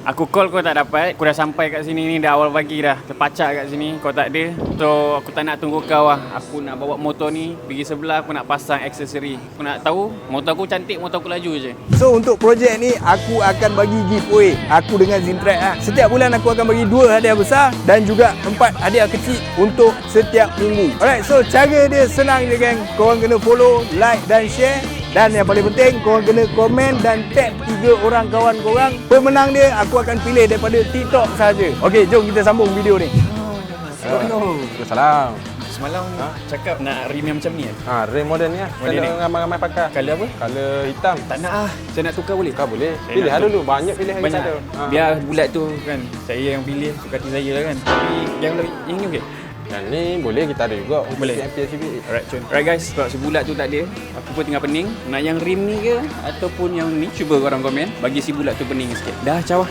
Aku call kau tak dapat. Aku dah sampai kat sini ni dah awal pagi dah. Terpacak kat sini, kau tak ada. So aku tak nak tunggu kau lah. Aku nak bawa motor ni pergi sebelah, aku nak pasang aksesori. Aku nak tahu motor aku cantik, motor aku laju je. So untuk projek ni aku akan bagi giveaway aku dengan Zintrack lah. Setiap bulan aku akan bagi 2 hadiah besar dan juga 4 hadiah kecil untuk setiap minggu. Alright, so cara dia senang je geng. Korang kena follow, like dan share. Dan yang paling penting, korang kena komen dan tag 3 orang kawan korang. Pemenang dia aku akan pilih daripada TikTok saja. Okey, jom kita sambung video ni. Salam. Semalam cakap nak rim yang macam ni Rim modern ni lah. Modern ni. Ramai-ramai pakai. Color apa? Color hitam. Tak nak ah. Saya nak tukar boleh? Kau boleh. Saya Pilih nak lah dulu. Banyak pilihan Banyak. kita. Biar bulat tu kan. Saya yang pilih, suka hati saya lah kan. Tapi yang ini okey. Dan ni boleh kita ada juga untuk Boleh. PSCB. Alright guys, sebab sebulat tu tak ada. Aku pun tengah pening. Nak yang rim ni ke ataupun yang ni? Cuba korang komen. Bagi si bulat tu pening sikit. Dah caw.